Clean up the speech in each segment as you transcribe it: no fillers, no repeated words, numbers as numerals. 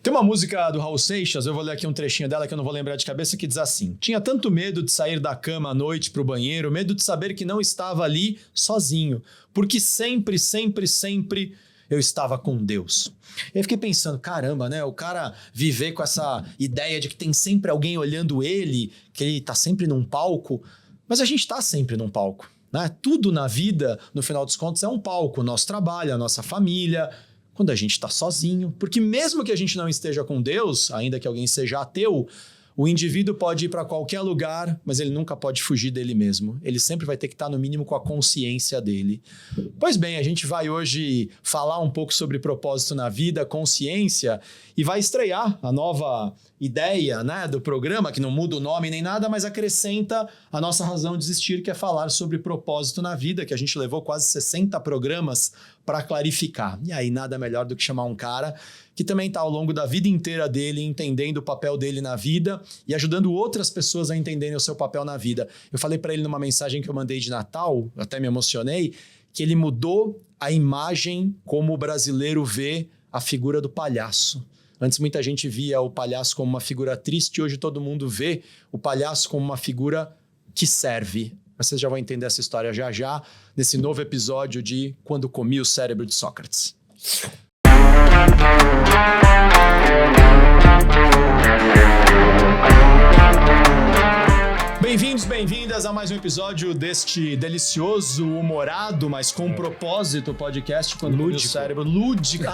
Tem uma música do Raul Seixas, eu vou ler aqui um trechinho dela que eu não vou lembrar de cabeça, que diz assim: tinha tanto medo de sair da cama à noite pro banheiro, medo de saber que não estava ali sozinho, porque sempre, sempre, sempre eu estava com Deus. E aí fiquei pensando, caramba, né? O cara viver com essa ideia de que tem sempre alguém olhando ele, que ele tá sempre num palco, mas a gente tá sempre num palco, né? Tudo na vida, no final dos contos, é um palco. O nosso trabalho, a nossa família, quando a gente está sozinho. Porque mesmo que a gente não esteja com Deus, ainda que alguém seja ateu, o indivíduo pode ir para qualquer lugar, mas ele nunca pode fugir dele mesmo. Ele sempre vai ter que estar, no mínimo, com a consciência dele. Pois bem, a gente vai hoje falar um pouco sobre propósito na vida, consciência, e vai estrear a nova ideia, né, do programa, que não muda o nome nem nada, mas acrescenta a nossa razão de existir, que é falar sobre propósito na vida, que a gente levou quase 60 programas para clarificar. E aí nada melhor do que chamar um cara que também está ao longo da vida inteira dele entendendo o papel dele na vida e ajudando outras pessoas a entenderem o seu papel na vida. Eu falei para ele numa mensagem que eu mandei de Natal, até me emocionei, que ele mudou a imagem como o brasileiro vê a figura do palhaço. Antes muita gente via o palhaço como uma figura triste, hoje todo mundo vê o palhaço como uma figura que serve. Mas vocês já vão entender essa história já já, nesse novo episódio de Quando Comi o Cérebro de Sócrates. Bem-vindos, bem-vindas a mais um episódio deste delicioso, humorado, mas com propósito podcast Quando Comi o Cérebro. Lúdico.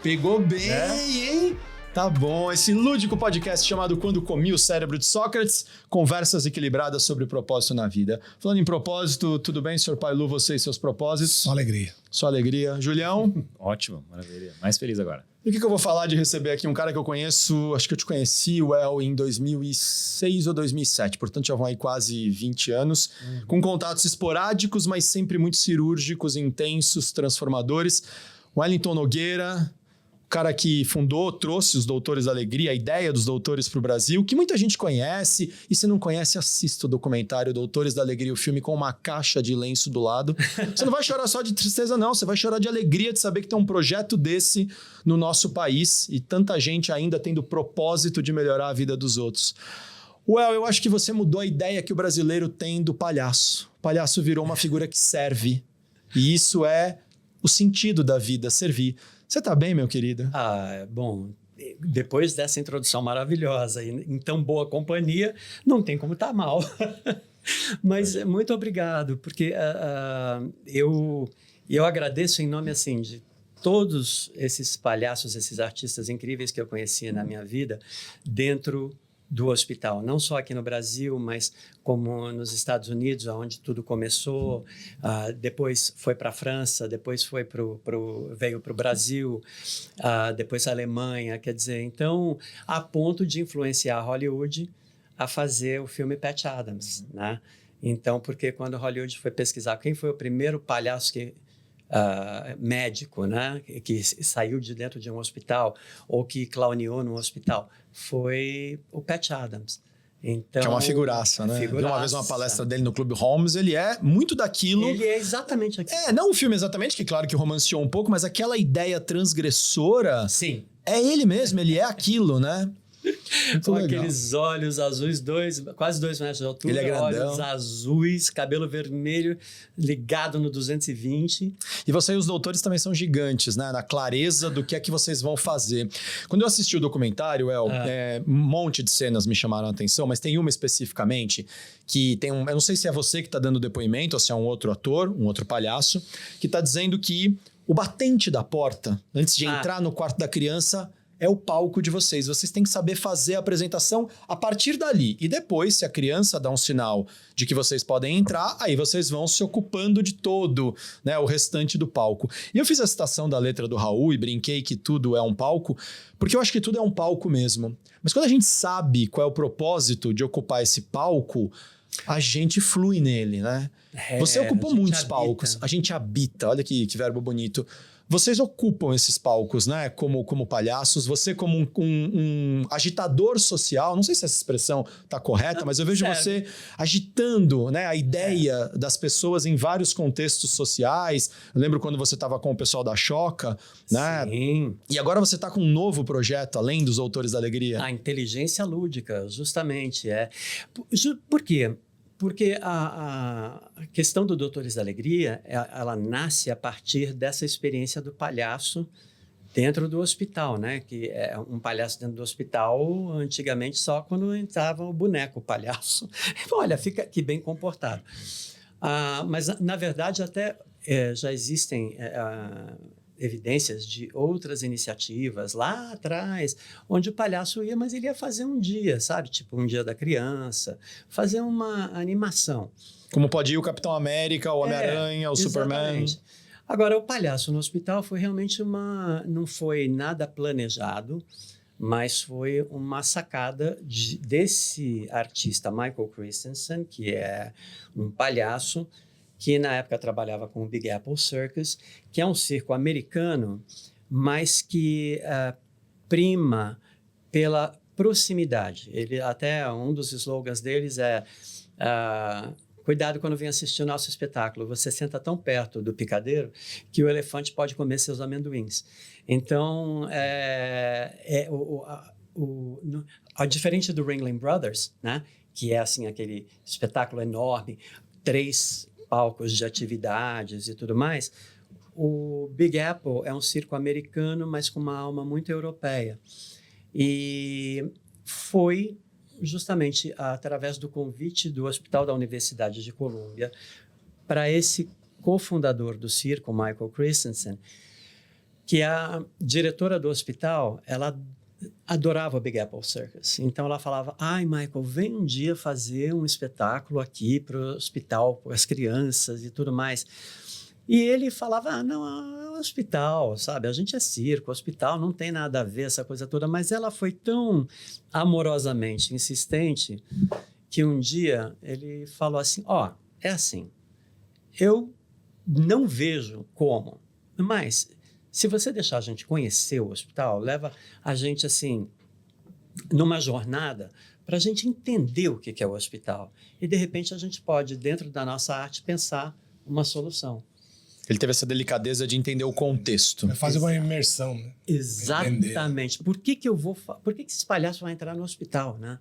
Pegou bem, hein? Tá bom, esse lúdico podcast chamado Quando Comi o Cérebro de Sócrates, conversas equilibradas sobre propósito na vida. Falando em propósito, tudo bem, senhor Pailu, você e seus propósitos? Só alegria. Só alegria. Julião? Ótimo, maravilha. Mais feliz agora. E o que eu vou falar de receber aqui? Um cara que eu conheço, acho que eu te conheci, El, em 2006 ou 2007, portanto já vão aí quase 20 anos, com contatos esporádicos, mas sempre muito cirúrgicos, intensos, transformadores. Wellington Nogueira, o cara que fundou, trouxe os Doutores da Alegria, a ideia dos Doutores para o Brasil, que muita gente conhece, e se não conhece, assista o documentário Doutores da Alegria, o filme com uma caixa de lenço do lado. Você não vai chorar só de tristeza, não, você vai chorar de alegria de saber que tem um projeto desse no nosso país, e tanta gente ainda tendo o propósito de melhorar a vida dos outros. Well, eu acho que você mudou a ideia que o brasileiro tem do palhaço. O palhaço virou uma figura que serve, e isso é o sentido da vida, servir. Você tá bem, meu querido? Bom, depois dessa introdução maravilhosa e em tão boa companhia, não tem como estar mal. Mas muito obrigado, porque eu agradeço em nome, assim, de todos esses palhaços, esses artistas incríveis que eu conheci na minha vida, dentro do hospital, não só aqui no Brasil, mas como nos Estados Unidos, onde tudo começou, depois foi para a França, depois veio para o Brasil, depois a Alemanha, quer dizer, então, a ponto de influenciar Hollywood a fazer o filme Patch Adams, né? Então, porque quando Hollywood foi pesquisar quem foi o primeiro palhaço médico, né, que saiu de dentro de um hospital ou que clowneou num hospital, foi o Patch Adams. Então, que é uma figuraça, né? Vi uma vez uma palestra dele no Clube Holmes, ele é muito daquilo... Ele é exatamente aquilo. Não o filme exatamente, que claro que romanceou um pouco, mas aquela ideia transgressora... Sim. É ele mesmo, ele é aquilo, né? Com aqueles olhos azuis, quase 2 metros de altura, ele é grandão. Olhos azuis, cabelo vermelho, ligado no 220. E você e os doutores também são gigantes, né? Na clareza do que é que vocês vão fazer. Quando eu assisti o documentário, um monte de cenas me chamaram a atenção, mas tem uma especificamente que tem eu não sei se é você que está dando depoimento ou se é um outro ator, um outro palhaço, que está dizendo que o batente da porta, antes de entrar no quarto da criança... é o palco de vocês. Vocês têm que saber fazer a apresentação a partir dali. E depois, se a criança dá um sinal de que vocês podem entrar, aí vocês vão se ocupando de todo, né, o restante do palco. E eu fiz a citação da letra do Raul e brinquei que tudo é um palco, porque eu acho que tudo é um palco mesmo. Mas quando a gente sabe qual é o propósito de ocupar esse palco, a gente flui nele, né? Você ocupou muitos palcos. A gente habita. Olha que verbo bonito. Vocês ocupam esses palcos, né? Como palhaços, você como um agitador social, não sei se essa expressão está correta, mas eu vejo você agitando, né, a ideia das pessoas em vários contextos sociais. Eu lembro quando você estava com o pessoal da Choca, né? Sim. E agora você está com um novo projeto, além dos Doutores da Alegria. A inteligência lúdica, justamente. Por quê? Porque a questão do Doutores da Alegria, ela nasce a partir dessa experiência do palhaço dentro do hospital, né? Que é um palhaço dentro do hospital, antigamente só quando entrava o boneco, o palhaço. Olha, fica aqui bem comportado. Mas, na verdade, até já existem evidências de outras iniciativas lá atrás, onde o palhaço ia, mas ele ia fazer um dia, sabe? Tipo um dia da criança, fazer uma animação. Como pode ir o Capitão América, o Homem-Aranha, o Exatamente. Superman. Agora, o palhaço no hospital foi realmente não foi nada planejado, mas foi uma sacada desse artista Michael Christensen, que é um palhaço que na época trabalhava com o Big Apple Circus, que é um circo americano, mas que prima pela proximidade. Ele, até um dos slogans deles é cuidado quando vem assistir o nosso espetáculo, você senta tão perto do picadeiro que o elefante pode comer seus amendoins. Então, diferente do Ringling Brothers, né, que é assim aquele espetáculo enorme, 3 palcos de atividades e tudo mais, o Big Apple é um circo americano, mas com uma alma muito europeia. E foi justamente através do convite do Hospital da Universidade de Colômbia para esse cofundador do circo, Michael Christensen, que a diretora do hospital, ela adorava o Big Apple Circus. Então ela falava, Michael, vem um dia fazer um espetáculo aqui para o hospital, para as crianças e tudo mais. E ele falava, não, é um hospital, sabe? A gente é circo, hospital não tem nada a ver, essa coisa toda. Mas ela foi tão amorosamente insistente que um dia ele falou assim, é assim, eu não vejo como, mas se você deixar a gente conhecer o hospital, leva a gente, assim, numa jornada para a gente entender o que é o hospital. E, de repente, a gente pode, dentro da nossa arte, pensar uma solução. Ele teve essa delicadeza de entender o contexto. É fazer uma imersão, né? Exatamente. Por que esses palhaços vão entrar no hospital, né?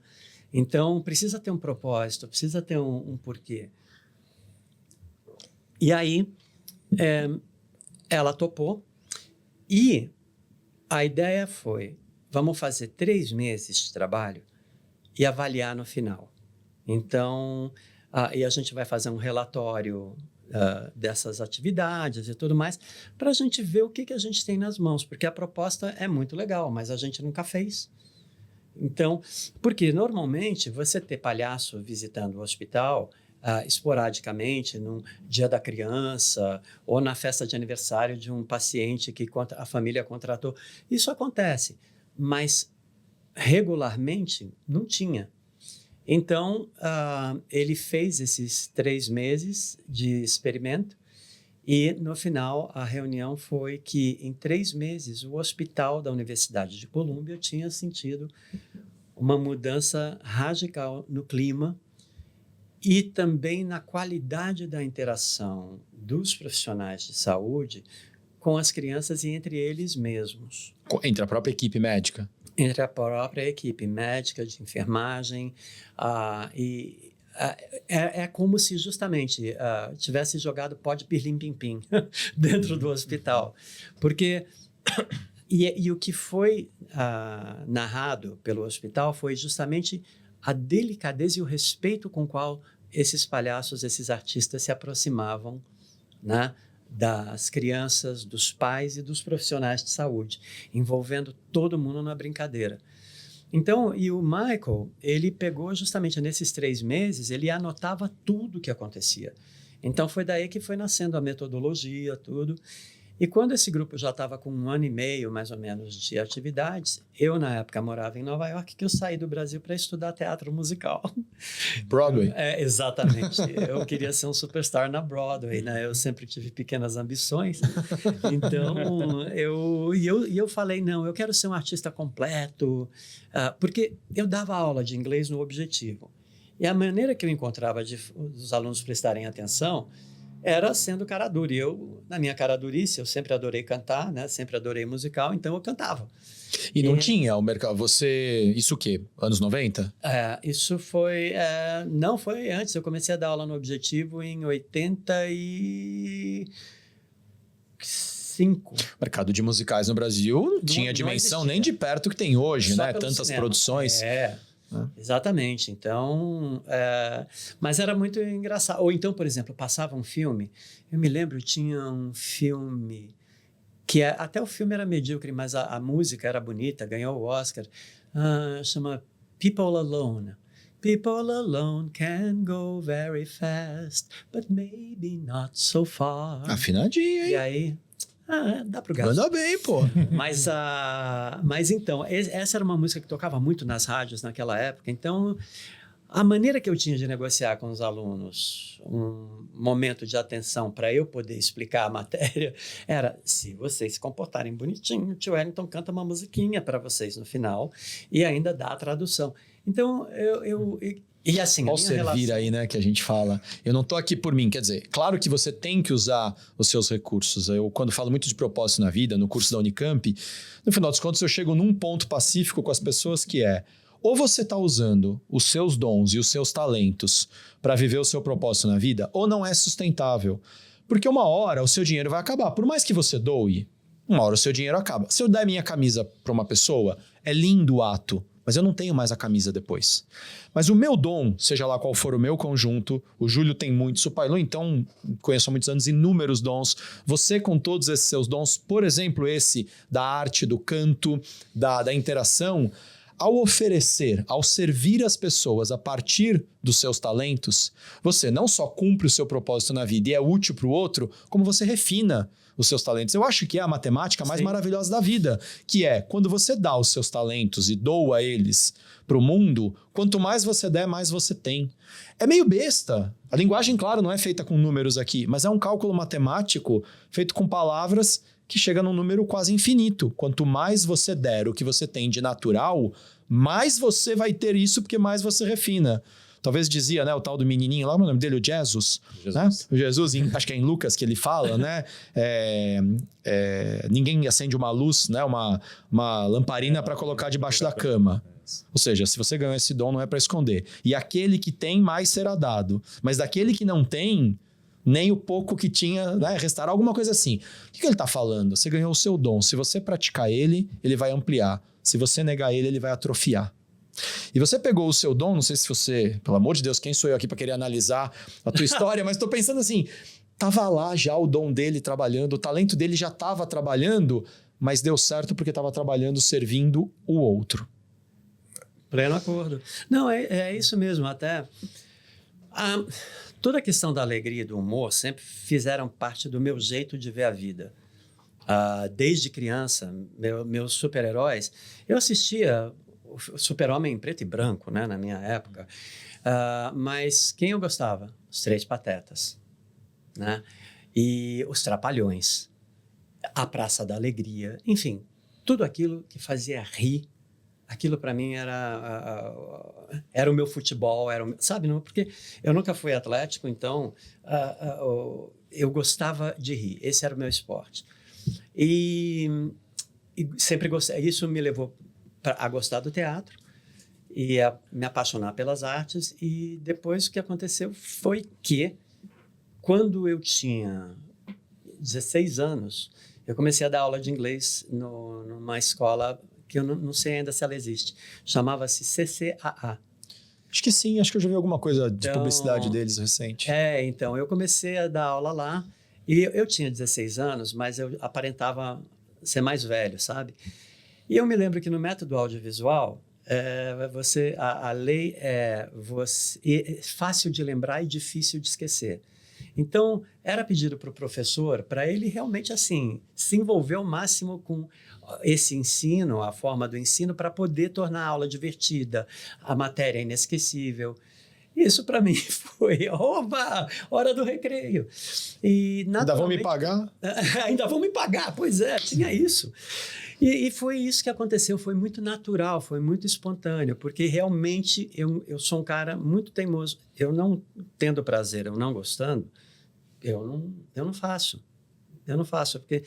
Então, precisa ter um propósito, precisa ter um porquê. E aí, ela topou. E a ideia foi, vamos fazer 3 meses de trabalho e avaliar no final. Então, e a gente vai fazer um relatório dessas atividades e tudo mais, para a gente ver o que a gente tem nas mãos, porque a proposta é muito legal, mas a gente nunca fez. Então, porque normalmente você ter palhaço visitando o hospital esporadicamente, no dia da criança ou na festa de aniversário de um paciente que a família contratou. Isso acontece, mas regularmente não tinha. Então, ele fez esses 3 meses de experimento e, no final, a reunião foi que, em 3 meses, o hospital da Universidade de Colômbia tinha sentido uma mudança radical no clima e também na qualidade da interação dos profissionais de saúde com as crianças e entre eles mesmos. Entre a própria equipe médica? Entre a própria equipe médica, de enfermagem. É como se justamente tivesse jogado pó de pirlim-pim-pim dentro do hospital. Porque... E o que foi narrado pelo hospital foi justamente a delicadeza e o respeito com o qual esses palhaços, esses artistas se aproximavam, né, das crianças, dos pais e dos profissionais de saúde, envolvendo todo mundo na brincadeira. Então, e o Michael, ele pegou justamente nesses 3 meses, ele anotava tudo o que acontecia. Então, foi daí que foi nascendo a metodologia, tudo. E quando esse grupo já estava com 1 ano e meio, mais ou menos, de atividades, eu, na época, morava em Nova York, que eu saí do Brasil para estudar teatro musical. Broadway. Exatamente. Eu queria ser um superstar na Broadway, né? Eu sempre tive pequenas ambições. Então, eu falei, não, eu quero ser um artista completo, porque eu dava aula de inglês no Objetivo. E a maneira que eu encontrava de os alunos prestarem atenção era sendo cara dura. E eu, na minha cara durice, eu sempre adorei cantar, né? Sempre adorei musical, então eu cantava. E não tinha o mercado. Você. Isso o quê? Anos 90? Isso foi. Não, foi antes. Eu comecei a dar aula no Objetivo em 85. O mercado de musicais no Brasil não tinha dimensão nem de perto que tem hoje, Só né? pelo Tantas cinema. produções. Exatamente. Então, mas era muito engraçado. Ou então, por exemplo, passava um filme. Eu me lembro, tinha um filme que até o filme era medíocre, mas a música era bonita, ganhou o Oscar. Chama People Alone. People alone can go very fast, but maybe not so far. Afinadinho, hein? E aí, dá pro gasto. Manda bem, pô. Mas então, essa era uma música que tocava muito nas rádios naquela época. Então, a maneira que eu tinha de negociar com os alunos um momento de atenção para eu poder explicar a matéria era: se vocês se comportarem bonitinho, o tio Wellington canta uma musiquinha para vocês no final e ainda dá a tradução. Então, e assim, Olha o servir aí, né, que a gente fala. Eu não tô aqui por mim, quer dizer, claro que você tem que usar os seus recursos. Eu, quando falo muito de propósito na vida, no curso da Unicamp, no final dos contos eu chego num ponto pacífico com as pessoas que ou você está usando os seus dons e os seus talentos para viver o seu propósito na vida, ou não é sustentável. Porque uma hora o seu dinheiro vai acabar. Por mais que você doe, uma hora o seu dinheiro acaba. Se eu der minha camisa para uma pessoa, é lindo o ato, mas eu não tenho mais a camisa depois. Mas o meu dom, seja lá qual for o meu conjunto, o Júlio tem muitos, o Pailô, então, conheço há muitos anos inúmeros dons. Você com todos esses seus dons, por exemplo, esse da arte, do canto, da interação, ao oferecer, ao servir as pessoas a partir dos seus talentos, você não só cumpre o seu propósito na vida e é útil para o outro, como você refina os seus talentos. Eu acho que é a matemática mais maravilhosa da vida, que é quando você dá os seus talentos e doa eles para o mundo, quanto mais você der, mais você tem. É meio besta. A linguagem, claro, não é feita com números aqui, mas é um cálculo matemático feito com palavras que chega num número quase infinito. Quanto mais você der o que você tem de natural, mais você vai ter isso, porque mais você refina. Talvez dizia, né, o tal do menininho lá, o nome dele, o Jesus. Né? O Jesus, acho que é em Lucas que ele fala, né? Ninguém acende uma luz, né, uma lamparina para colocar debaixo da cama. Ou seja, se você ganhou esse dom, não é para esconder. E aquele que tem, mais será dado. Mas daquele que não tem, nem o pouco que tinha, né, restará, alguma coisa assim. O que ele está falando? Você ganhou o seu dom. Se você praticar ele, ele vai ampliar. Se você negar ele, ele vai atrofiar. E você pegou o seu dom, não sei se você, pelo amor de Deus, quem sou eu aqui para querer analisar a tua história, mas estou pensando assim, estava lá já o dom dele trabalhando, o talento dele já estava trabalhando, mas deu certo porque estava trabalhando, servindo o outro. Pleno acordo. Não, é isso mesmo. Até toda a questão da alegria e do humor sempre fizeram parte do meu jeito de ver a vida. Desde criança, meus super-heróis, eu assistia o Super-Homem em preto e branco, né, na minha época, mas quem eu gostava? Os Três Patetas, né? E os Trapalhões, a Praça da Alegria, enfim, tudo aquilo que fazia rir. Aquilo para mim era o meu futebol, sabe? Não, porque eu nunca fui atlético, então eu gostava de rir. Esse era o meu esporte. E sempre gostei. Isso me levou a gostar do teatro e a me apaixonar pelas artes. E depois o que aconteceu foi que, quando eu tinha 16 anos, eu comecei a dar aula de inglês numa escola que eu não sei ainda se ela existe. Chamava-se CCAA. Acho que sim, acho que eu já vi alguma coisa de publicidade deles recente. Então, eu comecei a dar aula lá e eu tinha 16 anos, mas eu aparentava ser mais velho, sabe? E eu me lembro que no método audiovisual, a lei é fácil de lembrar e difícil de esquecer. Então, era pedido para o professor, para ele realmente, assim, se envolver ao máximo com esse ensino, a forma do ensino, para poder tornar a aula divertida, a matéria inesquecível. Isso, para mim, foi, oba, hora do recreio. E, Ainda vão me pagar? Ainda vão me pagar, pois é, tinha isso. E foi isso que aconteceu, foi muito natural, foi muito espontâneo, porque realmente eu sou um cara muito teimoso. Eu não tendo prazer, eu não gostando, eu não faço. Eu não faço, porque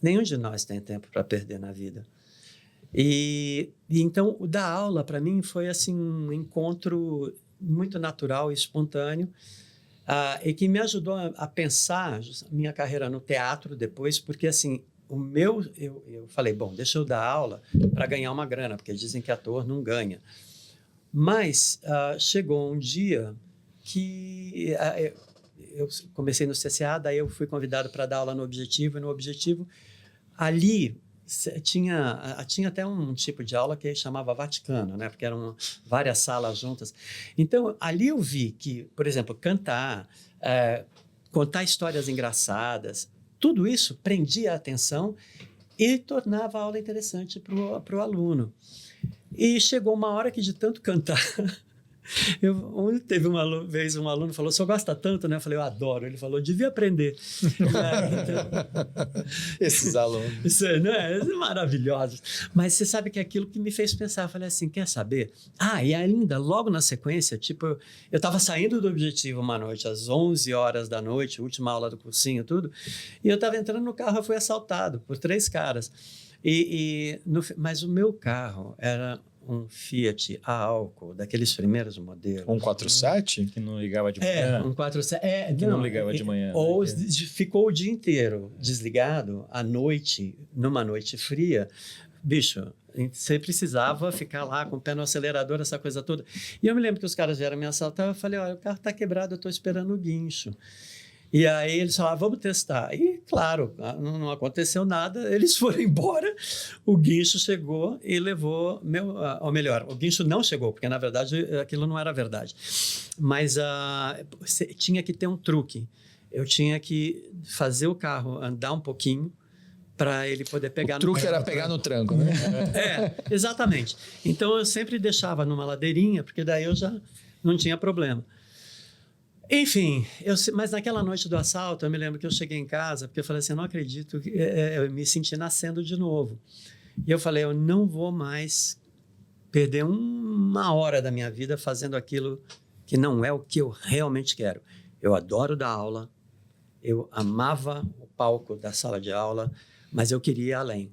nenhum de nós tem tempo para perder na vida. E então, o dar aula, para mim, foi assim um encontro muito natural e espontâneo, e que me ajudou a pensar minha carreira no teatro depois, porque assim, eu falei, bom, deixa eu dar aula para ganhar uma grana, porque dizem que ator não ganha. Mas chegou um dia que eu comecei no CCA, daí eu fui convidado para dar aula no Objetivo, e no Objetivo, ali tinha até um tipo de aula que chamava Vaticano, né? Porque eram várias salas juntas. Então, ali eu vi que, por exemplo, cantar, contar histórias engraçadas, tudo isso prendia a atenção e tornava a aula interessante para o aluno. E chegou uma hora que, de tanto cantar, teve uma vez um aluno falou, o senhor gosta tanto, né? Eu falei, eu adoro. Ele falou, devia aprender. Esses alunos. Isso, né? Maravilhosos. Mas você sabe que é aquilo que me fez pensar. Eu falei assim, quer saber? E ainda, logo na sequência, tipo, eu estava saindo do Objetivo uma noite, às 11 horas da noite, última aula do cursinho, tudo, e eu estava entrando no carro, eu fui assaltado por 3 caras. Mas o meu carro era um Fiat a álcool, daqueles primeiros modelos. 147? Que não ligava de manhã. 147. Que não ligava de manhã. Ou ficou o dia inteiro desligado, à noite, numa noite fria. Bicho, você precisava ficar lá com o pé no acelerador, essa coisa toda. E eu me lembro que os caras vieram me assaltar, eu falei, olha, o carro está quebrado, eu estou esperando o guincho. E aí eles falaram, vamos testar. E, claro, não aconteceu nada, eles foram embora, o guincho chegou e levou ou melhor, o guincho não chegou, porque, na verdade, aquilo não era verdade. Mas tinha que ter um truque. Eu tinha que fazer o carro andar um pouquinho para ele poder pegar no tranco. O truque era pegar no tranco, né? Exatamente. Então, eu sempre deixava numa ladeirinha, porque daí eu já não tinha problema. Enfim, mas naquela noite do assalto, eu me lembro que eu cheguei em casa, porque eu falei assim, eu não acredito, eu me senti nascendo de novo. E eu falei, eu não vou mais perder uma hora da minha vida fazendo aquilo que não é o que eu realmente quero. Eu adoro dar aula, eu amava o palco da sala de aula, mas eu queria ir além.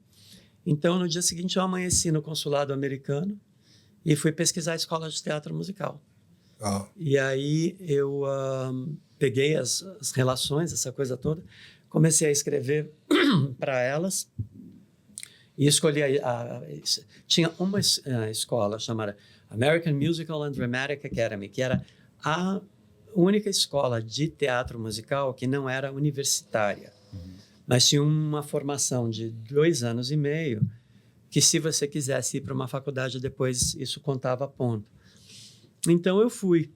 Então, no dia seguinte, eu amanheci no consulado americano e fui pesquisar a escola de teatro musical. E aí eu peguei as relações, essa coisa toda, comecei a escrever para elas e escolhi tinha uma escola chamada American Musical and Dramatic Academy, que era a única escola de teatro musical que não era universitária, mas tinha uma formação de 2 anos e meio, que se você quisesse ir para uma faculdade depois, isso contava ponto. Então, eu fui.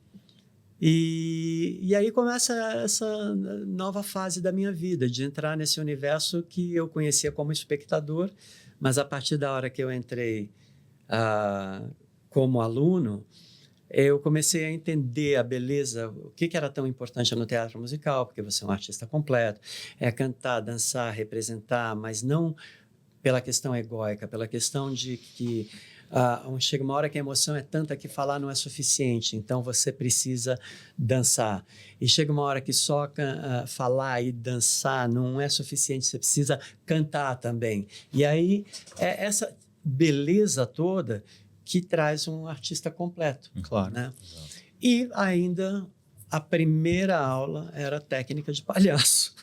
E aí começa essa nova fase da minha vida, de entrar nesse universo que eu conhecia como espectador, mas a partir da hora que eu entrei como aluno, eu comecei a entender a beleza, o que era tão importante no teatro musical, porque você é um artista completo, é cantar, dançar, representar, mas não pela questão egóica, pela questão de que chega uma hora que a emoção é tanta que falar não é suficiente, então você precisa dançar. E chega uma hora que só falar e dançar não é suficiente, você precisa cantar também. E aí é essa beleza toda que traz um artista completo. Claro. Né? E ainda a primeira aula era técnica de palhaço.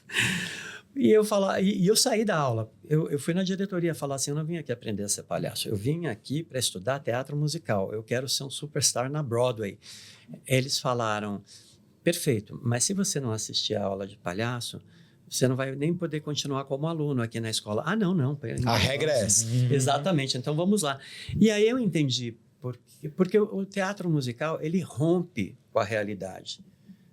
E eu saí da aula, eu fui na diretoria falar assim, eu não vim aqui aprender a ser palhaço, eu vim aqui para estudar teatro musical, eu quero ser um superstar na Broadway. Eles falaram, perfeito, mas se você não assistir a aula de palhaço, você não vai nem poder continuar como aluno aqui na escola. Não. A regra é essa. Exatamente, então vamos lá. E aí eu entendi, porque o teatro musical, ele rompe com a realidade.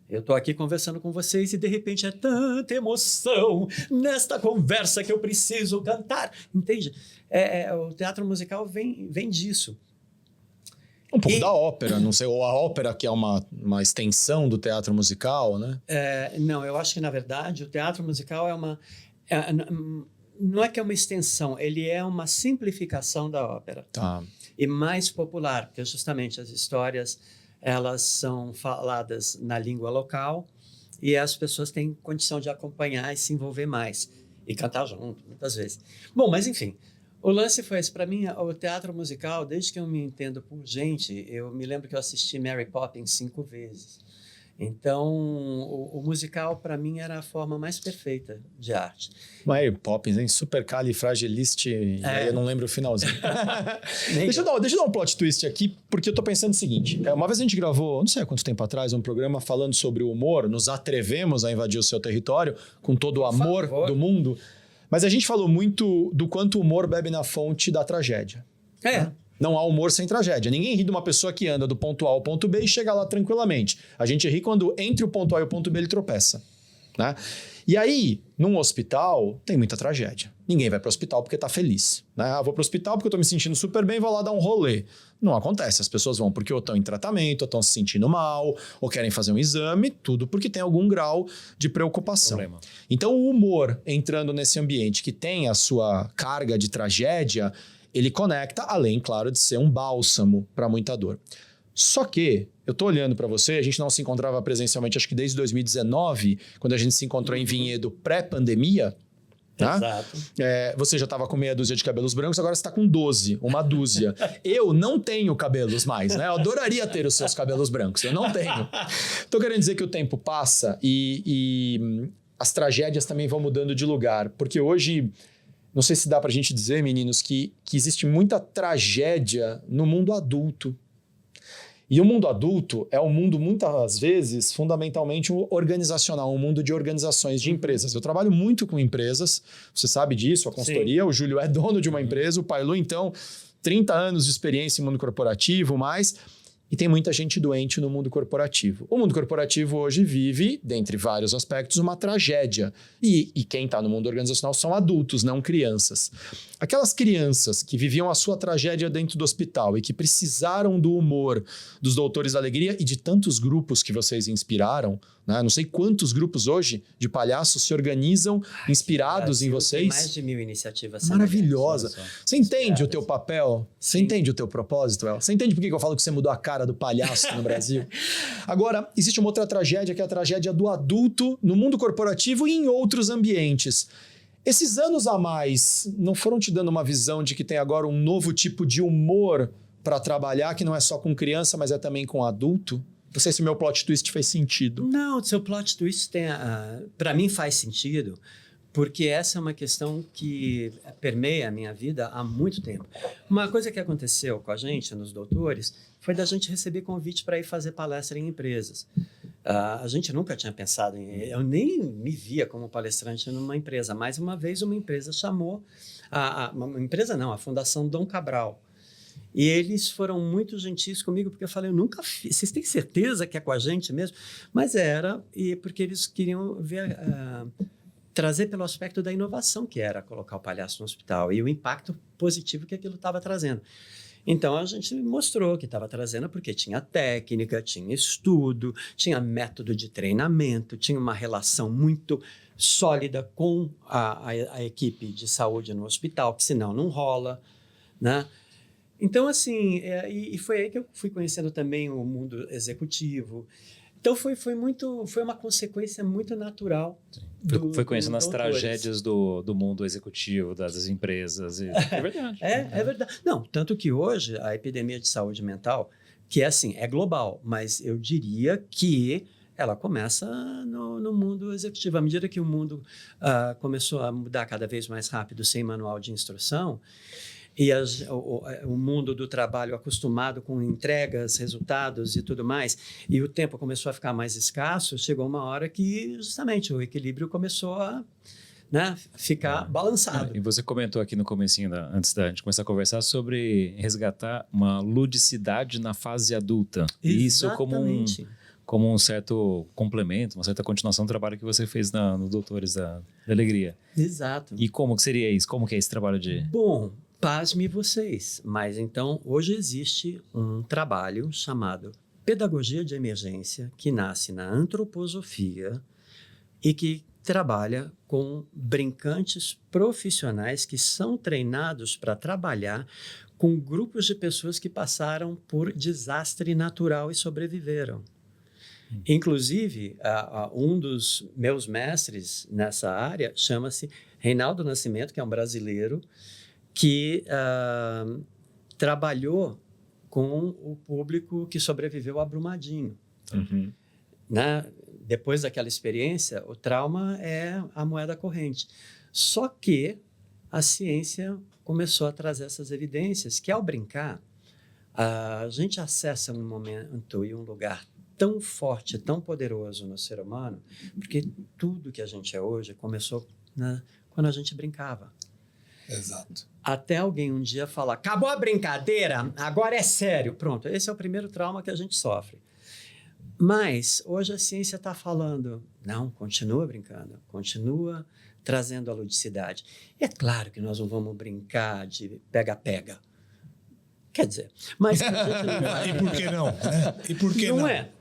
Eu estou aqui conversando com vocês e de repente é tanta emoção nesta conversa que eu preciso cantar. Entende? O teatro musical vem disso. Um pouco da ópera, não sei, ou a ópera que é uma extensão do teatro musical, né? Não, eu acho que na verdade o teatro musical não é que é uma extensão, ele é uma simplificação da ópera. Tá. E mais popular, porque justamente as histórias elas são faladas na língua local e as pessoas têm condição de acompanhar e se envolver mais e cantar junto, muitas vezes. Bom, mas enfim, o lance foi esse. Para mim, o teatro musical, desde que eu me entendo por gente, eu me lembro que eu assisti Mary Poppins 5 vezes. Então, o musical, para mim, era a forma mais perfeita de arte. Mary Poppins, hein? Supercalifragiliste... Eu não lembro o finalzinho. Deixa eu dar um plot twist aqui, porque eu tô pensando o seguinte. Uma vez a gente gravou, não sei há quanto tempo atrás, um programa falando sobre o humor. Nos atrevemos a invadir o seu território com todo o amor do mundo. Mas a gente falou muito do quanto o humor bebe na fonte da tragédia. Né? Não há humor sem tragédia. Ninguém ri de uma pessoa que anda do ponto A ao ponto B e chega lá tranquilamente. A gente ri quando entre o ponto A e o ponto B ele tropeça. Né? E aí, num hospital, tem muita tragédia. Ninguém vai para o hospital porque está feliz. Né? Vou para o hospital porque eu estou me sentindo super bem, vou lá dar um rolê. Não acontece. As pessoas vão porque ou estão em tratamento, ou estão se sentindo mal, ou querem fazer um exame, tudo porque tem algum grau de preocupação. Problema. Então, o humor entrando nesse ambiente que tem a sua carga de tragédia, ele conecta, além, claro, de ser um bálsamo para muita dor. Só que, eu tô olhando para você, a gente não se encontrava presencialmente, acho que desde 2019, quando a gente se encontrou em Vinhedo pré-pandemia. Tá? Exato. Você já estava com meia dúzia de cabelos brancos, agora você está com 12, uma dúzia. Eu não tenho cabelos mais, né? Eu adoraria ter os seus cabelos brancos, eu não tenho. Tô querendo dizer que o tempo passa e as tragédias também vão mudando de lugar, porque hoje... Não sei se dá pra gente dizer, meninos, que existe muita tragédia no mundo adulto. E o mundo adulto é um mundo, muitas vezes, fundamentalmente organizacional, um mundo de organizações de empresas. Eu trabalho muito com empresas, você sabe disso, a consultoria. Sim. O Júlio é dono de uma empresa, o Pailu, então, 30 anos de experiência em mundo corporativo, mais... E tem muita gente doente no mundo corporativo. O mundo corporativo hoje vive, dentre vários aspectos, uma tragédia. E quem está no mundo organizacional são adultos, não crianças. Aquelas crianças que viviam a sua tragédia dentro do hospital e que precisaram do humor dos Doutores da Alegria e de tantos grupos que vocês inspiraram, né? Não sei quantos grupos hoje de palhaços se organizam inspirados em vocês. Tem mais de 1000 iniciativas. Maravilhosa. Você entende o teu papel? Você entende o teu propósito, El? Você entende por que eu falo que você mudou a cara do palhaço no Brasil? Agora, existe uma outra tragédia, que é a tragédia do adulto no mundo corporativo e em outros ambientes. Esses anos a mais não foram te dando uma visão de que tem agora um novo tipo de humor para trabalhar, que não é só com criança, mas é também com adulto? Não sei se o meu plot twist fez sentido. Não, o seu plot twist para mim faz sentido, porque essa é uma questão que permeia a minha vida há muito tempo. Uma coisa que aconteceu com a gente, nos doutores, foi da gente receber convite para ir fazer palestra em empresas. A gente nunca tinha pensado eu nem me via como palestrante numa empresa, mas uma vez uma empresa chamou, a Fundação Dom Cabral. E eles foram muito gentis comigo, porque eu falei, eu nunca fiz, vocês têm certeza que é com a gente mesmo? Mas era, porque eles queriam ver, trazer pelo aspecto da inovação, que era colocar o palhaço no hospital, e o impacto positivo que aquilo estava trazendo. Então, a gente mostrou que estava trazendo porque tinha técnica, tinha estudo, tinha método de treinamento, tinha uma relação muito sólida com a equipe de saúde no hospital, que senão não rola, né? Então, assim, e foi aí que eu fui conhecendo também o mundo executivo. Então, foi uma consequência muito natural. Foi conhecendo as tragédias do mundo executivo, das empresas. É verdade. É verdade. Não, tanto que hoje a epidemia de saúde mental, que é global, mas eu diria que ela começa no mundo executivo. À medida que o mundo começou a mudar cada vez mais rápido, sem manual de instrução, e o mundo do trabalho acostumado com entregas, resultados e tudo mais, e o tempo começou a ficar mais escasso, chegou uma hora que justamente o equilíbrio começou a ficar balançado. E você comentou aqui no comecinho, antes da gente começar a conversar, sobre resgatar uma ludicidade na fase adulta. Exatamente. Isso como um certo complemento, uma certa continuação do trabalho que você fez no Doutores da Alegria. Exato. E como que seria isso? Como que é esse trabalho de... Bom, pasme vocês, mas então hoje existe um trabalho chamado Pedagogia de Emergência, que nasce na antroposofia e que trabalha com brincantes profissionais que são treinados para trabalhar com grupos de pessoas que passaram por desastre natural e sobreviveram. Inclusive, um dos meus mestres nessa área chama-se Reinaldo Nascimento, que é um brasileiro que trabalhou com o público que sobreviveu a Brumadinho. Uhum. Depois daquela experiência, o trauma é a moeda corrente. Só que a ciência começou a trazer essas evidências que, ao brincar, a gente acessa um momento e um lugar tão forte, tão poderoso no ser humano, porque tudo que a gente é hoje começou quando a gente brincava. Exato. Até alguém um dia falar, acabou a brincadeira, agora é sério. Pronto, esse é o primeiro trauma que a gente sofre. Mas hoje a ciência está falando, não, continua brincando, continua trazendo a ludicidade. É claro que nós não vamos brincar de pega-pega. Quer dizer, mas a gente não vai. E por que não? Né? E por que não? Não é.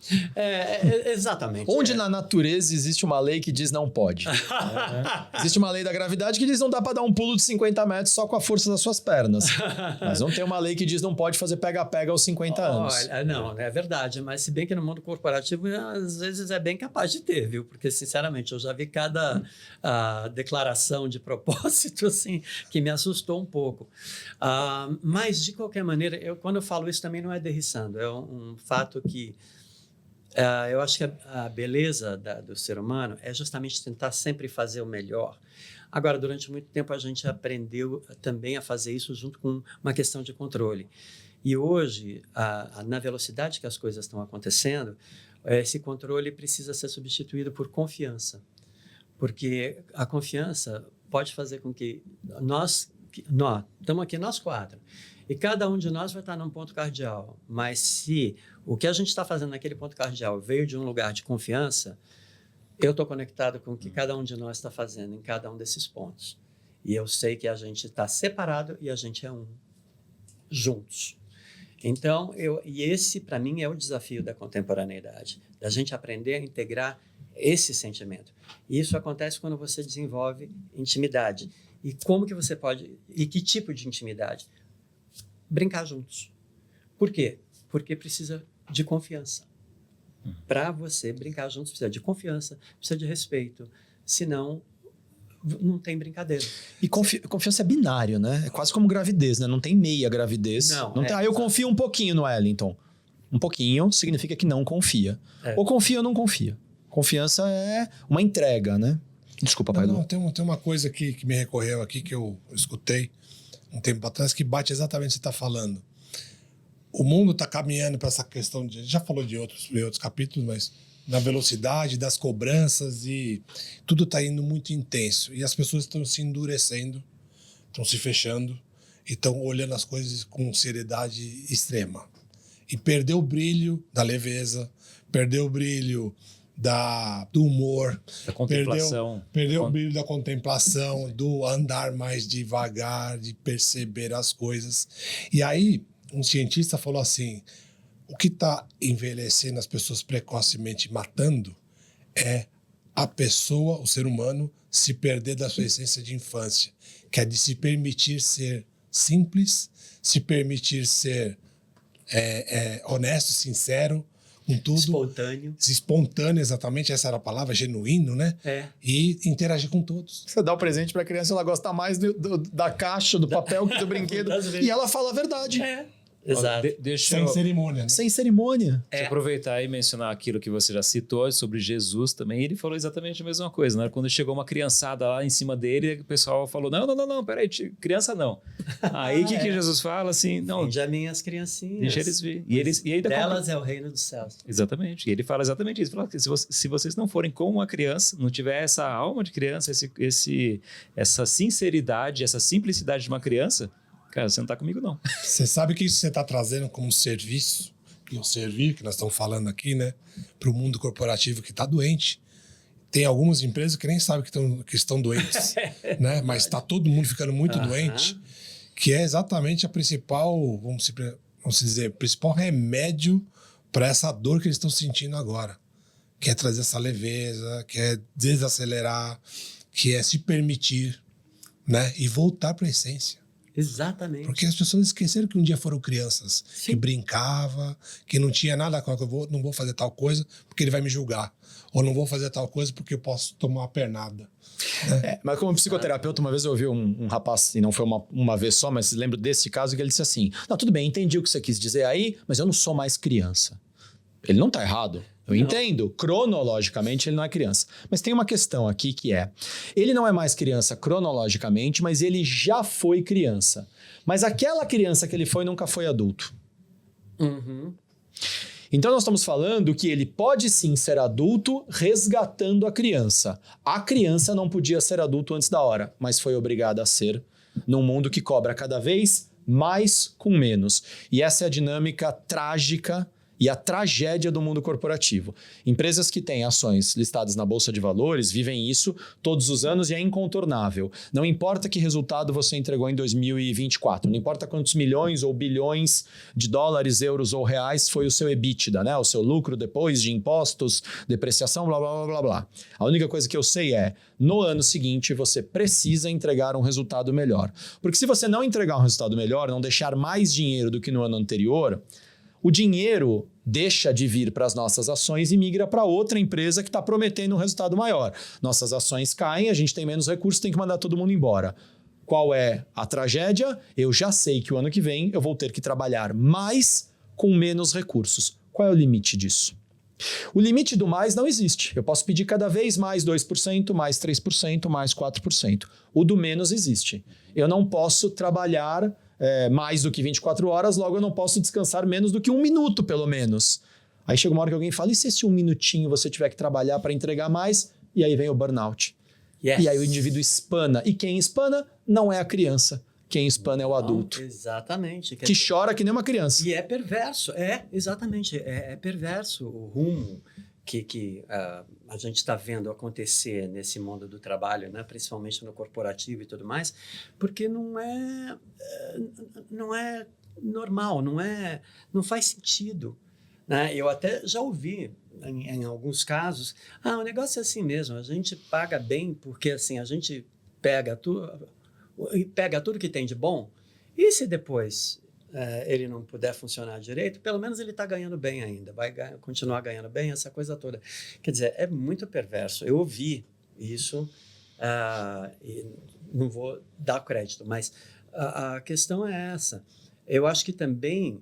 Exatamente. Onde na natureza existe uma lei que diz não pode? Existe uma lei da gravidade que diz não dá para dar um pulo de 50 metros só com a força das suas pernas. Mas não tem uma lei que diz não pode fazer pega-pega aos 50 anos. Olha, não, é verdade. Mas se bem que no mundo corporativo, às vezes é bem capaz de ter, viu? Porque, sinceramente, eu já vi cada declaração de propósito, assim, que me assustou um pouco. Mas, de qualquer maneira, quando eu falo isso também não é derriçando, é um fato que eu acho que a beleza do ser humano é justamente tentar sempre fazer o melhor. Agora, durante muito tempo, a gente aprendeu também a fazer isso junto com uma questão de controle. E hoje, na velocidade que as coisas estão acontecendo, esse controle precisa ser substituído por confiança. Porque a confiança pode fazer com que nós estamos aqui, nós quatro, e cada um de nós vai estar num ponto cardeal. Mas se o que a gente está fazendo naquele ponto cardeal veio de um lugar de confiança, eu estou conectado com o que cada um de nós está fazendo em cada um desses pontos. E eu sei que a gente está separado e a gente é um, juntos. Então, esse, para mim, é o desafio da contemporaneidade, da gente aprender a integrar esse sentimento. E isso acontece quando você desenvolve intimidade. E como que você pode... E que tipo de intimidade? Brincar juntos. Por quê? Porque precisa de confiança. Para você brincar juntos, precisa de confiança, precisa de respeito. Senão, não tem brincadeira. E confiança é binário, né? É quase como gravidez, né? Não tem meia gravidez. Não tem, eu confio um pouquinho no Wellington. Um pouquinho significa que não confia. Ou confia ou não confia. Confiança é uma entrega, né? Desculpa, pai. Não, tem uma coisa que me recorreu aqui, que eu escutei um tempo atrás, que bate exatamente o que você está falando. O mundo está caminhando para essa questão de... A gente já falou de outros capítulos, mas na velocidade, das cobranças, e tudo está indo muito intenso. E as pessoas estão se endurecendo, estão se fechando, e estão olhando as coisas com seriedade extrema. E perdeu o brilho da leveza, perdeu o brilho do humor, da contemplação. Perdeu o brilho da contemplação, do andar mais devagar, de perceber as coisas. E aí, um cientista falou assim, o que está envelhecendo as pessoas precocemente, matando, é a pessoa, o ser humano, se perder da sua essência de infância, que é de se permitir ser simples, se permitir ser honesto, sincero, com tudo. Espontâneo, exatamente, essa era a palavra, genuíno, né? E interagir com todos. Você dá o presente pra criança, ela gosta mais da caixa, do papel que do brinquedo. E ela fala a verdade. Exato. Sem cerimônia, né? Sem cerimônia. Deixa eu aproveitar e mencionar aquilo que você já citou sobre Jesus também. Ele falou exatamente a mesma coisa, né? Quando chegou uma criançada lá em cima dele, o pessoal falou, não, peraí, criança não. Aí o que Jesus fala? Assim, não. Já minhas criancinhas. Deixa eles vir. E ainda delas é o reino dos céus. Exatamente. E ele fala exatamente isso. Ele fala que se vocês não forem como uma criança, não tiver essa alma de criança, essa sinceridade, essa simplicidade de uma criança, cara, você não tá comigo, não. Você sabe que isso você está trazendo como serviço que eu servi, que nós estamos falando aqui, né? Para o mundo corporativo que está doente. Tem algumas empresas que nem sabem que estão doentes, né? Mas está todo mundo ficando muito doente, que é exatamente a principal, vamos dizer, principal remédio para essa dor que eles estão sentindo agora. Que é trazer essa leveza, que é desacelerar, que é se permitir, né? E voltar para a essência. Exatamente. Porque as pessoas esqueceram que um dia foram crianças, Sim. que brincava, que não tinha nada com não vou fazer tal coisa porque ele vai me julgar. Ou não vou fazer tal coisa porque eu posso tomar uma pernada. Mas como psicoterapeuta, uma vez eu ouvi um rapaz, e não foi uma vez só, mas lembro desse caso, que ele disse assim, não, tudo bem, entendi o que você quis dizer aí, mas eu não sou mais criança. Ele não tá errado. Eu entendo, cronologicamente ele não é criança. Mas tem uma questão aqui que é, ele não é mais criança cronologicamente, mas ele já foi criança. Mas aquela criança que ele foi nunca foi adulto. Então nós estamos falando que ele pode sim ser adulto resgatando a criança. A criança não podia ser adulto antes da hora, mas foi obrigada a ser num mundo que cobra cada vez mais com menos. E essa é a dinâmica trágica e a tragédia do mundo corporativo. Empresas que têm ações listadas na Bolsa de Valores vivem isso todos os anos e é incontornável. Não importa que resultado você entregou em 2024, não importa quantos milhões ou bilhões de dólares, euros ou reais foi o seu EBITDA, né? O seu lucro depois de impostos, depreciação, blá, blá, blá, blá, blá. A única coisa que eu sei é, no ano seguinte você precisa entregar um resultado melhor. Porque se você não entregar um resultado melhor, não deixar mais dinheiro do que no ano anterior, o dinheiro deixa de vir para as nossas ações e migra para outra empresa que está prometendo um resultado maior. Nossas ações caem, a gente tem menos recursos, tem que mandar todo mundo embora. Qual é a tragédia? Eu já sei que o ano que vem eu vou ter que trabalhar mais com menos recursos. Qual é o limite disso? O limite do mais não existe. Eu posso pedir cada vez mais 2%, mais 3%, mais 4%. O do menos existe. Eu não posso trabalhar mais do que 24 horas, logo eu não posso descansar menos do que 1 minuto, pelo menos. Aí chega uma hora que alguém fala, e se esse 1 minutinho você tiver que trabalhar para entregar mais? E aí vem o burnout. Yes. E aí o indivíduo espana. E quem espana não é a criança. Quem espana é o adulto. Exatamente. Que chora que nem uma criança. E é perverso. Exatamente. É perverso o rumo que a gente está vendo acontecer nesse mundo do trabalho, né? Principalmente no corporativo e tudo mais, porque não é normal, não faz sentido. Né? Eu até já ouvi, em alguns casos, o negócio é assim mesmo, a gente paga bem porque assim, a gente pega tudo que tem de bom, e se depois ele não puder funcionar direito, pelo menos ele está ganhando bem ainda, vai continuar ganhando bem, essa coisa toda. Quer dizer, é muito perverso. Eu ouvi isso, e não vou dar crédito, mas a questão é essa. Eu acho que também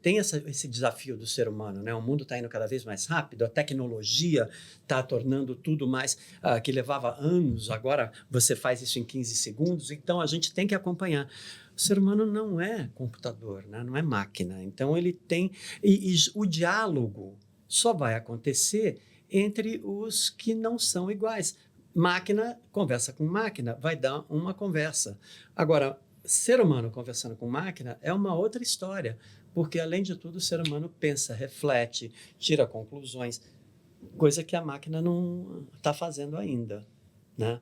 tem esse desafio do ser humano, né? O mundo está indo cada vez mais rápido, a tecnologia está tornando tudo mais, que levava anos, agora você faz isso em 15 segundos, então a gente tem que acompanhar. O ser humano não é computador, né? Não é máquina. Então ele tem... E o diálogo só vai acontecer entre os que não são iguais. Máquina conversa com máquina, vai dar uma conversa. Agora, ser humano conversando com máquina é uma outra história, porque, além de tudo, o ser humano pensa, reflete, tira conclusões, coisa que a máquina não está fazendo ainda, né?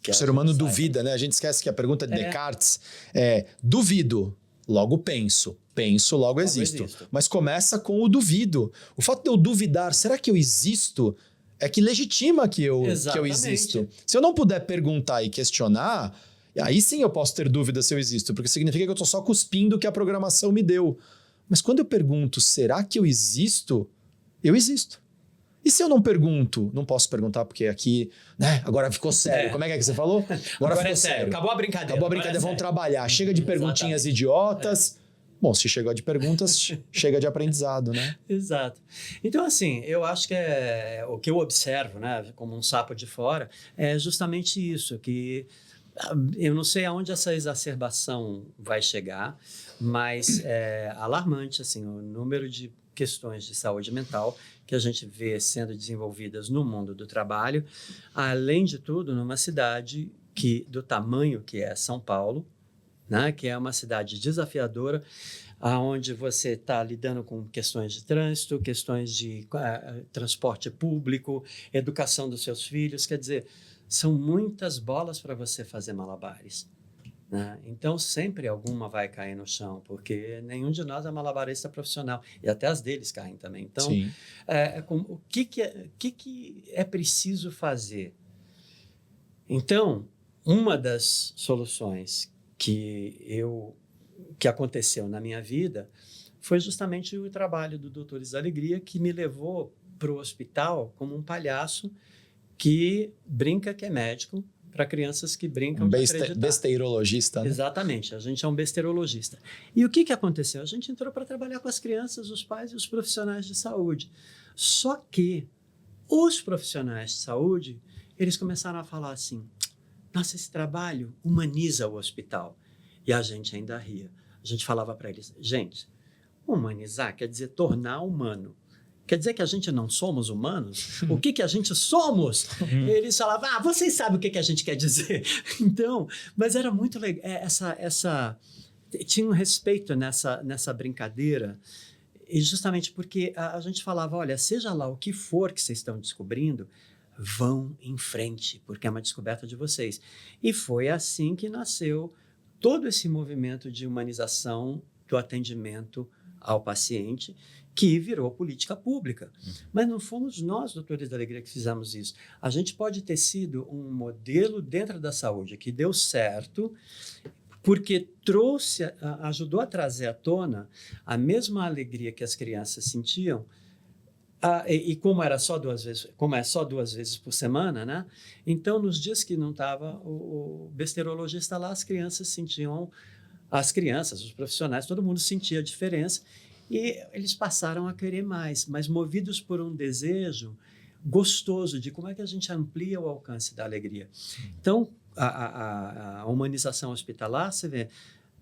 O ser humano duvida, né? A gente esquece que a pergunta de Descartes é duvido, logo penso. Penso, logo existo. Mas começa com o duvido. O fato de eu duvidar, será que eu existo? É que legitima que eu existo. Se eu não puder perguntar e questionar, aí sim eu posso ter dúvida se eu existo, porque significa que eu estou só cuspindo o que a programação me deu. Mas quando eu pergunto, será que eu existo? Eu existo. E se eu não pergunto? Não posso perguntar porque aqui, né? Agora ficou sério. Como é que você falou? Agora ficou sério. Acabou a brincadeira. Acabou a brincadeira, vamos trabalhar. Chega de perguntinhas idiotas. Bom, se chegou de perguntas, chega de aprendizado, né? Exato. Então, assim, eu acho que o que eu observo, né, como um sapo de fora, é justamente isso, que eu não sei aonde essa exacerbação vai chegar, mas é alarmante, assim, o número de questões de saúde mental que a gente vê sendo desenvolvidas no mundo do trabalho, além de tudo, numa cidade do tamanho que é São Paulo, né? Que é uma cidade desafiadora, onde você está lidando com questões de trânsito, questões de transporte público, educação dos seus filhos. Quer dizer, são muitas bolas para você fazer malabares, né? Então, sempre alguma vai cair no chão, porque nenhum de nós é malabarista profissional, e até as deles caem também. Então, Sim. o que é preciso fazer? Então, uma das soluções que aconteceu na minha vida foi justamente o trabalho do Doutores da Alegria, que me levou para o hospital como um palhaço que brinca que é médico, para crianças que brincam de acreditar. Besteirologista, né? Exatamente, a gente é um besteirologista. E o que aconteceu? A gente entrou para trabalhar com as crianças, os pais e os profissionais de saúde. Só que os profissionais de saúde, eles começaram a falar assim, nossa, esse trabalho humaniza o hospital. E a gente ainda ria. A gente falava para eles, gente, humanizar quer dizer tornar humano. Quer dizer que a gente não somos humanos? O que a gente somos? Eles falavam, vocês sabem o que a gente quer dizer. Então, mas era muito legal. Tinha um respeito nessa brincadeira, e justamente porque a gente falava, olha, seja lá o que for que vocês estão descobrindo, vão em frente, porque é uma descoberta de vocês. E foi assim que nasceu todo esse movimento de humanização do atendimento ao paciente, que virou política pública. Mas não fomos nós, Doutores da Alegria, que fizemos isso. A gente pode ter sido um modelo dentro da saúde que deu certo, porque ajudou a trazer à tona a mesma alegria que as crianças sentiam, e como é só 2 vezes por semana, né? Então, nos dias que não estava o besteirologista lá, as crianças, os profissionais, todo mundo sentia a diferença, e eles passaram a querer mais, mas movidos por um desejo gostoso de como é que a gente amplia o alcance da alegria. Então, a humanização hospitalar, você vê,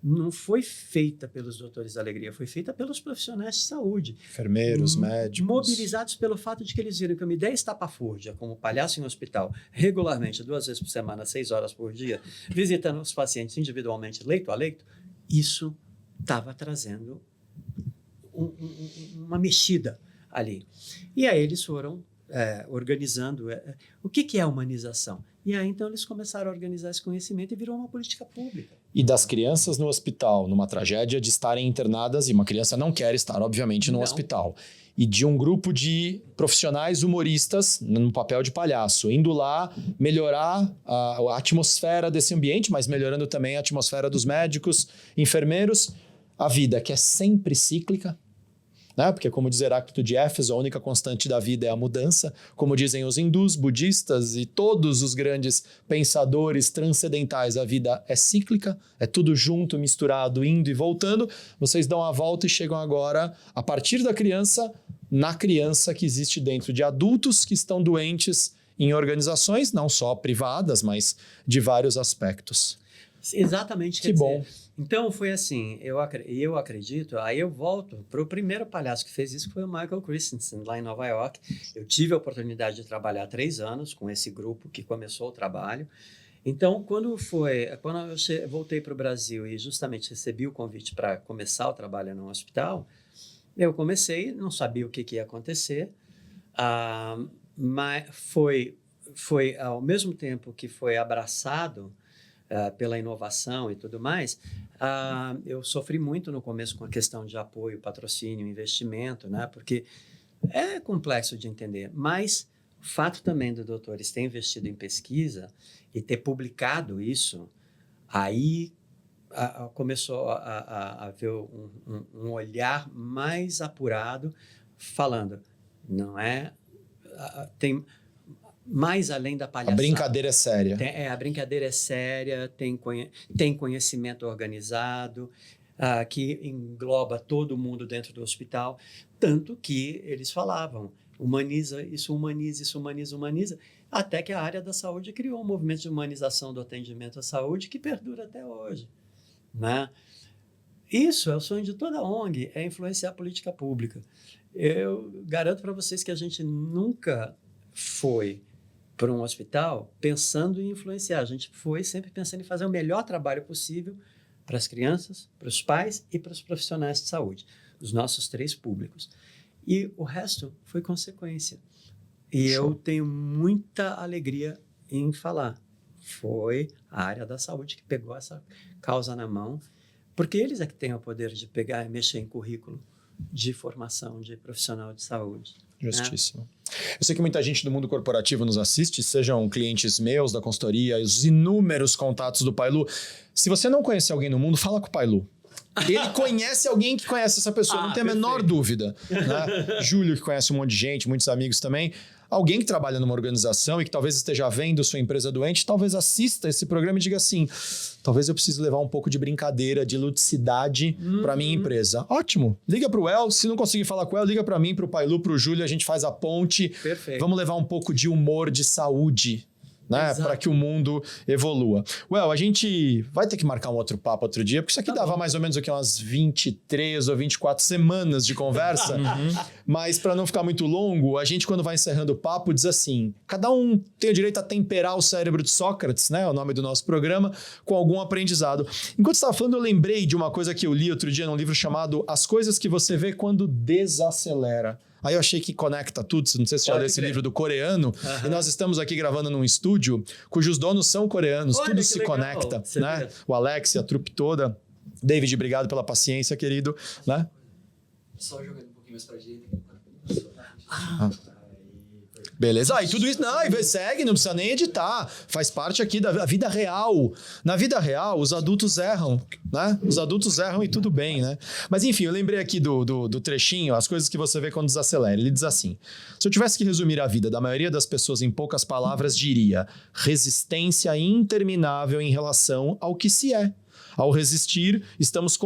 não foi feita pelos Doutores da Alegria, foi feita pelos profissionais de saúde. Enfermeiros, médicos. Mobilizados pelo fato de que eles viram que eu me der estapafúrdia como palhaço em hospital, regularmente, 2 vezes por semana, 6 horas por dia, visitando os pacientes individualmente, leito a leito, isso estava trazendo uma mexida ali. E aí eles foram organizando. O que é a humanização? E aí, então, eles começaram a organizar esse conhecimento e virou uma política pública. E das crianças no hospital, numa tragédia de estarem internadas, e uma criança não quer estar, obviamente, no hospital. E de um grupo de profissionais humoristas, no papel de palhaço, indo lá melhorar a atmosfera desse ambiente, mas melhorando também a atmosfera dos médicos, enfermeiros, a vida que é sempre cíclica, né? Porque, como diz Heráclito de Éfeso, a única constante da vida é a mudança. Como dizem os hindus, budistas e todos os grandes pensadores transcendentais, a vida é cíclica, é tudo junto, misturado, indo e voltando. Vocês dão a volta e chegam agora, a partir da criança, na criança que existe dentro de adultos que estão doentes em organizações, não só privadas, mas de vários aspectos. Exatamente. Que bom. Então, foi assim, eu acredito, aí eu volto para o primeiro palhaço que fez isso, que foi o Michael Christensen, lá em Nova York. Eu tive a oportunidade de trabalhar 3 anos com esse grupo que começou o trabalho. Então, quando eu voltei para o Brasil e justamente recebi o convite para começar o trabalho no hospital, eu comecei, não sabia o que ia acontecer, mas foi ao mesmo tempo que foi abraçado pela inovação e tudo mais, eu sofri muito no começo com a questão de apoio, patrocínio, investimento, né? Porque é complexo de entender, mas o fato também do Doutores ter investido em pesquisa e ter publicado isso, aí começou a ver um olhar mais apurado, falando, não é... tem mais além da palhaçada. A brincadeira é séria. A brincadeira é séria, tem conhecimento organizado, que engloba todo mundo dentro do hospital, tanto que eles falavam, humaniza, até que a área da saúde criou um movimento de humanização do atendimento à saúde que perdura até hoje, né? Isso é o sonho de toda ONG, é influenciar a política pública. Eu garanto para vocês que a gente nunca foi para um hospital pensando em influenciar. A gente foi sempre pensando em fazer o melhor trabalho possível para as crianças, para os pais e para os profissionais de saúde, os nossos 3 públicos. E o resto foi consequência. E eu tenho muita alegria em falar. Foi a área da saúde que pegou essa causa na mão, porque eles é que têm o poder de pegar e mexer em currículo de formação de profissional de saúde. Justíssimo. Eu sei que muita gente do mundo corporativo nos assiste, sejam clientes meus da consultoria, os inúmeros contatos do Pailu. Se você não conhece alguém no mundo, fala com o Pailu. Ele conhece alguém que conhece essa pessoa, não tem a menor dúvida. Né? Júlio, que conhece um monte de gente, muitos amigos também. Alguém que trabalha numa organização e que talvez esteja vendo sua empresa doente, talvez assista esse programa e diga assim, talvez eu precise levar um pouco de brincadeira, de ludicidade para minha empresa. Ótimo. Liga para o El, se não conseguir falar com o El, liga para mim, para o Pailu, para o Júlio, a gente faz a ponte. Perfeito. Vamos levar um pouco de humor, de saúde, né, para que o mundo evolua. Well, a gente vai ter que marcar um outro papo outro dia, porque isso aqui dava mais ou menos umas 23 ou 24 semanas de conversa, mas para não ficar muito longo, a gente quando vai encerrando o papo diz assim, cada um tem o direito a temperar o cérebro de Sócrates, né, o nome do nosso programa, com algum aprendizado. Enquanto você estava falando, eu lembrei de uma coisa que eu li outro dia num livro chamado As Coisas que Você Vê Quando Desacelera. Aí eu achei que conecta tudo, não sei se você já leu esse livro do coreano, e nós estamos aqui gravando num estúdio cujos donos são coreanos, Olha, tudo se legal. conecta, Você né? vê? O Alex e a trupe toda. David, obrigado pela paciência, querido, né? Só jogando um pouquinho mais pra direita. Beleza, e tudo isso, não, e segue, não precisa nem editar, faz parte aqui da vida real. Na vida real, os adultos erram, né? Os adultos erram e tudo bem, né? Mas enfim, eu lembrei aqui do trechinho, as coisas que você vê quando desacelera. Ele diz assim, se eu tivesse que resumir a vida da maioria das pessoas em poucas palavras, diria resistência interminável em relação ao que se é. Ao resistir, estamos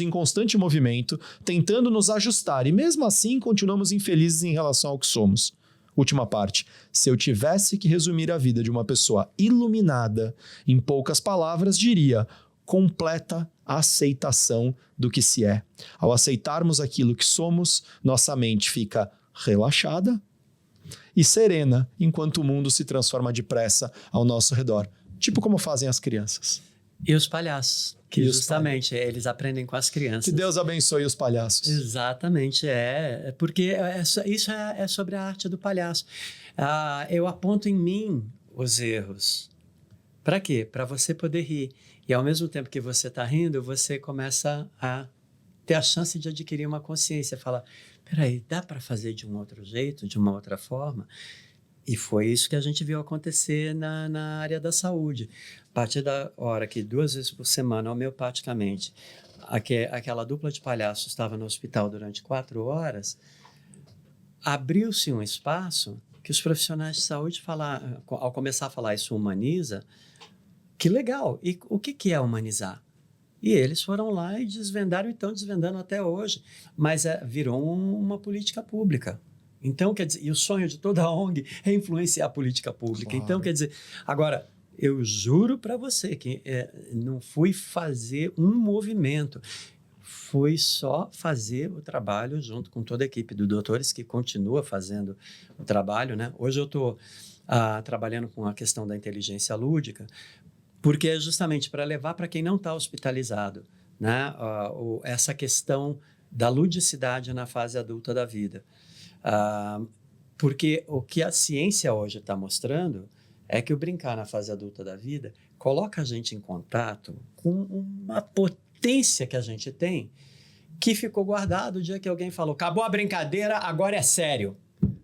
em constante movimento, tentando nos ajustar e mesmo assim continuamos infelizes em relação ao que somos. Última parte. Se eu tivesse que resumir a vida de uma pessoa iluminada em poucas palavras, diria completa aceitação do que se é. Ao aceitarmos aquilo que somos, nossa mente fica relaxada e serena enquanto o mundo se transforma depressa ao nosso redor. Tipo como fazem as crianças. E os palhaços, que justamente eles aprendem com as crianças. Que Deus abençoe os palhaços. Exatamente, porque isso é sobre a arte do palhaço. Eu aponto em mim os erros. Para quê? Para você poder rir. E ao mesmo tempo que você está rindo, você começa a ter a chance de adquirir uma consciência. Fala, peraí, dá para fazer de um outro jeito, de uma outra forma? E foi isso que a gente viu acontecer na área da saúde. A partir da hora que 2 vezes por semana, homeopaticamente, aquela dupla de palhaços estava no hospital durante 4 horas, abriu-se um espaço que os profissionais de saúde ao começar a falar isso humaniza, que legal. E o que é humanizar? E eles foram lá e desvendaram e estão desvendando até hoje. Mas virou uma política pública. Então, quer dizer, e o sonho de toda a ONG é influenciar a política pública. Claro. Então, quer dizer, agora, eu juro para você que não fui fazer um movimento, fui só fazer o trabalho junto com toda a equipe do Doutores, que continua fazendo o trabalho, né? Hoje eu estou trabalhando com a questão da inteligência lúdica, porque é justamente para levar para quem não está hospitalizado, né? Essa questão da ludicidade na fase adulta da vida. Porque o que a ciência hoje está mostrando é que o brincar na fase adulta da vida coloca a gente em contato com uma potência que a gente tem que ficou guardado o dia que alguém falou, acabou a brincadeira, agora é sério.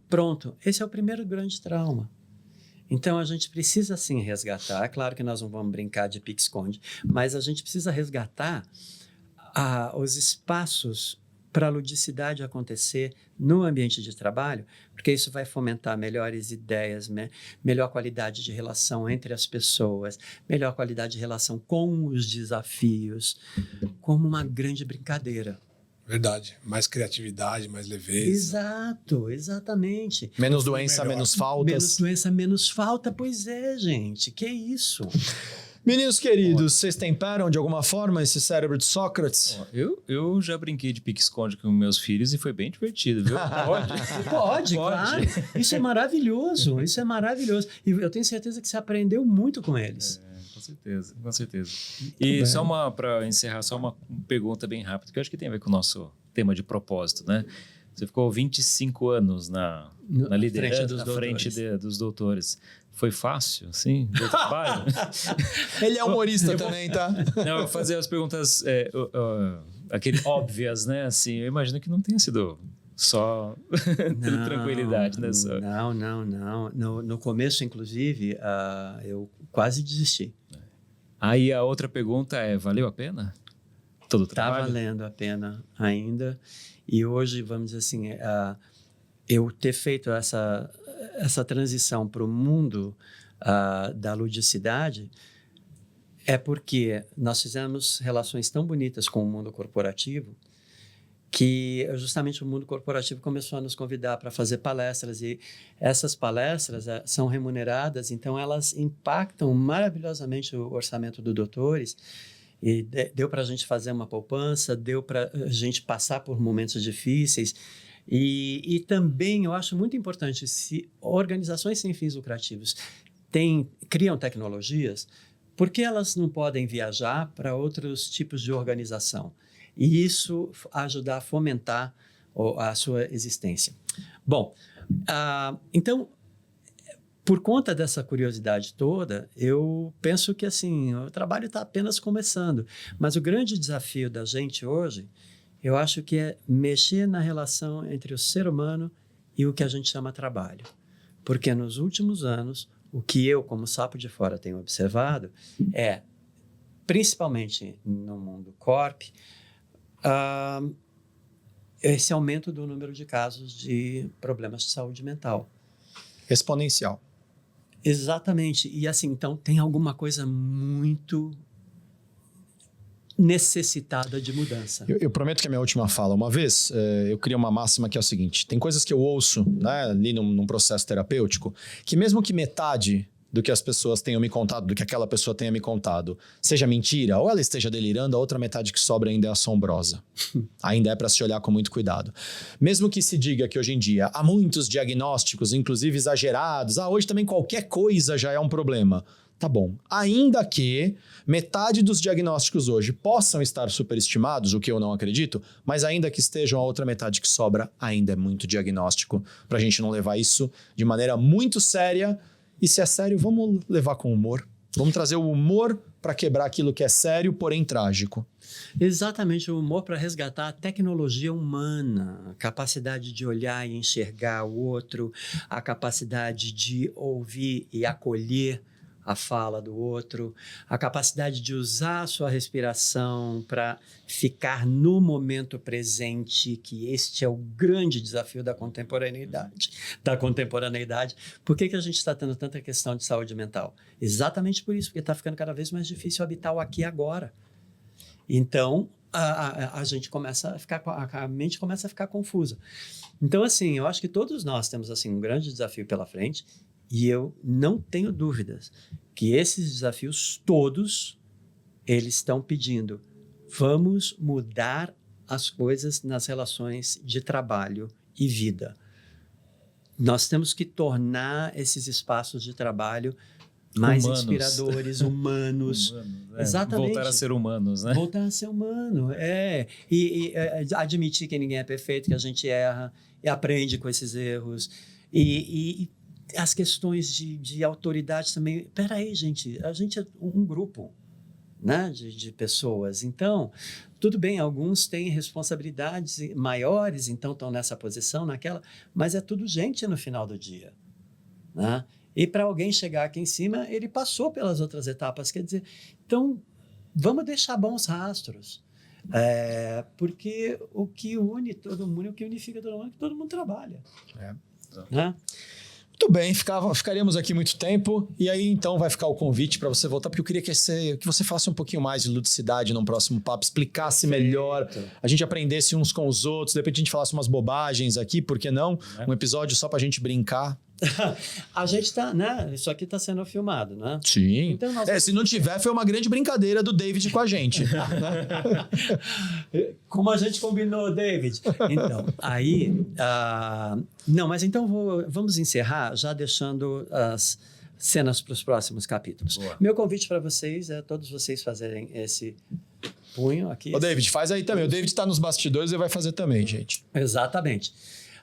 Pronto, esse é o primeiro grande trauma. Então, a gente precisa, sim, resgatar. É claro que nós não vamos brincar de pique-esconde, mas a gente precisa resgatar os espaços para a ludicidade acontecer no ambiente de trabalho, porque isso vai fomentar melhores ideias, melhor qualidade de relação entre as pessoas, melhor qualidade de relação com os desafios, como uma grande brincadeira. Verdade. Mais criatividade, mais leveza. Exato, exatamente. Menos doença, menos faltas. Menos doença, menos falta. Pois é, gente. Que isso? Meninos queridos, vocês temperam de alguma forma esse cérebro de Sócrates? Eu já brinquei de pique-esconde com meus filhos e foi bem divertido, viu? Pode, claro. Isso é maravilhoso, isso é maravilhoso. E eu tenho certeza que você aprendeu muito com eles. Com certeza, com certeza. E só para encerrar, só uma pergunta bem rápida, que eu acho que tem a ver com o nosso tema de propósito, né? Você ficou 25 anos na liderança, à frente dos doutores. Foi fácil, sim, do trabalho? Ele é humorista também, tá? Não, eu fazer as perguntas aquele óbvias, né? Assim, eu imagino que não tenha sido só tranquilidade, né? Só. Não. No começo, inclusive, eu quase desisti. Aí a outra pergunta é, valeu a pena? Todo o trabalho? Está valendo a pena ainda. E hoje, vamos dizer assim, eu ter feito essa transição para o mundo da ludicidade é porque nós fizemos relações tão bonitas com o mundo corporativo que justamente o mundo corporativo começou a nos convidar para fazer palestras, e essas palestras são remuneradas, então elas impactam maravilhosamente o orçamento do doutores, e deu para a gente fazer uma poupança, deu para a gente passar por momentos difíceis, e também eu acho muito importante, se organizações sem fins lucrativos criam tecnologias, por que elas não podem viajar para outros tipos de organização? E isso ajudar a fomentar a sua existência. Bom, então, por conta dessa curiosidade toda, eu penso que assim, o trabalho está apenas começando. Mas o grande desafio da gente hoje, eu acho que é mexer na relação entre o ser humano e o que a gente chama trabalho. Porque nos últimos anos, o que eu, como sapo de fora, tenho observado é, principalmente no mundo corp, esse aumento do número de casos de problemas de saúde mental. Exponencial. Exatamente. E assim, então tem alguma coisa muito necessitada de mudança. Eu prometo que é a minha última fala. Uma vez, eu criei uma máxima que é o seguinte: tem coisas que eu ouço, né, ali num processo terapêutico, que mesmo que metade do que as pessoas tenham me contado, do que aquela pessoa tenha me contado, seja mentira, ou ela esteja delirando, a outra metade que sobra ainda é assombrosa. Ainda é para se olhar com muito cuidado. Mesmo que se diga que hoje em dia há muitos diagnósticos, inclusive exagerados, hoje também qualquer coisa já é um problema. Tá bom. Ainda que metade dos diagnósticos hoje possam estar superestimados, o que eu não acredito, mas ainda que estejam, a outra metade que sobra ainda é muito diagnóstico, para a gente não levar isso de maneira muito séria. E se é sério, vamos levar com humor. Vamos trazer o humor para quebrar aquilo que é sério, porém trágico. Exatamente, o humor para resgatar a tecnologia humana, a capacidade de olhar e enxergar o outro, a capacidade de ouvir e acolher a fala do outro, a capacidade de usar a sua respiração para ficar no momento presente, que este é o grande desafio da contemporaneidade. Por que a gente está tendo tanta questão de saúde mental? Exatamente por isso, porque está ficando cada vez mais difícil habitar o aqui e agora. Então, a gente começa a ficar, a mente começa a ficar confusa. Então, assim, eu acho que todos nós temos assim, um grande desafio pela frente, e eu não tenho dúvidas que esses desafios todos, eles estão pedindo, vamos mudar as coisas nas relações de trabalho e vida. Nós temos que tornar esses espaços de trabalho mais humanos. Inspiradores, humanos. Exatamente. Voltar a ser humanos, né? Voltar a ser humano, E admitir que ninguém é perfeito, que a gente erra, e aprende com esses erros. E as questões de autoridade também. Peraí, gente, a gente é um grupo, né, de pessoas. Então, tudo bem, alguns têm responsabilidades maiores, então estão nessa posição, naquela, mas é tudo gente no final do dia, né? E para alguém chegar aqui em cima, ele passou pelas outras etapas. Quer dizer, então, vamos deixar bons rastros. Porque o que une todo mundo, o que unifica todo mundo, é que todo mundo trabalha. Né? Muito bem, ficaríamos aqui muito tempo, e aí então vai ficar o convite para você voltar, porque eu queria que você falasse um pouquinho mais de ludicidade num próximo papo, explicasse melhor, a gente aprendesse uns com os outros, de repente a gente falasse umas bobagens aqui, por que não? Um episódio só pra gente brincar. A gente tá, né? Isso aqui tá sendo filmado, né? Sim. Então, se não tiver, foi uma grande brincadeira do David com a gente. Como a gente combinou, David. Então, aí... não, mas então vamos encerrar já deixando cenas para os próximos capítulos. Boa. Meu convite para vocês é todos vocês fazerem esse punho aqui. Ô, David, faz aí também. O David tá nos bastidores e vai fazer também, gente. Exatamente.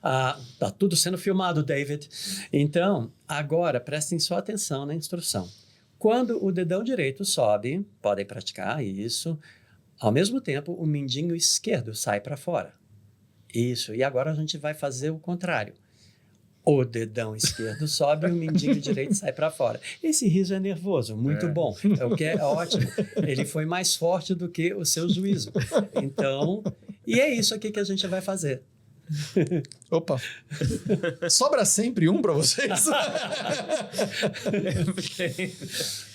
Tá tudo sendo filmado, David. Então, agora prestem só atenção na instrução. Quando o dedão direito sobe, podem praticar isso. Ao mesmo tempo, o mindinho esquerdo sai para fora. Isso. E agora a gente vai fazer o contrário. O dedão esquerdo sobe e o mindinho direito sai para fora. Esse riso é nervoso, muito bom. É o que é ótimo. Ele foi mais forte do que o seu juízo. Então, e é isso aqui que a gente vai fazer. Opa. Sobra sempre um pra vocês?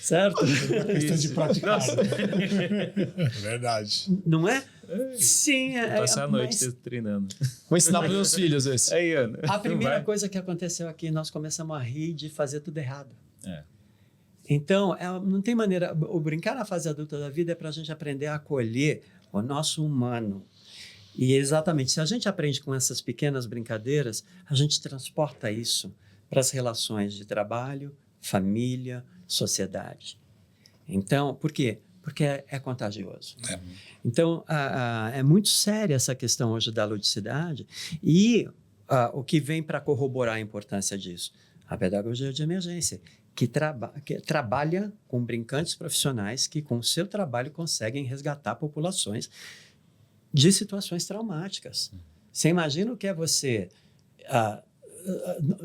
Certo? É questão de praticar. É verdade. Não é? Sim. Passar a noite mas treinando. Vou ensinar pros meus filhos esse. Aí, Ana. a primeira Vai. coisa que aconteceu aqui, nós começamos a rir de fazer tudo errado. É. Então, não tem maneira. O brincar na fase adulta da vida é para a gente aprender a acolher o nosso humano. E exatamente, se a gente aprende com essas pequenas brincadeiras, a gente transporta isso para as relações de trabalho, família, sociedade. Então, por quê? Porque é contagioso. Então, é muito séria essa questão hoje da ludicidade e o que vem para corroborar a importância disso? A pedagogia de emergência, que trabalha com brincantes profissionais que, com o seu trabalho, conseguem resgatar populações de situações traumáticas. Você imagina o que é você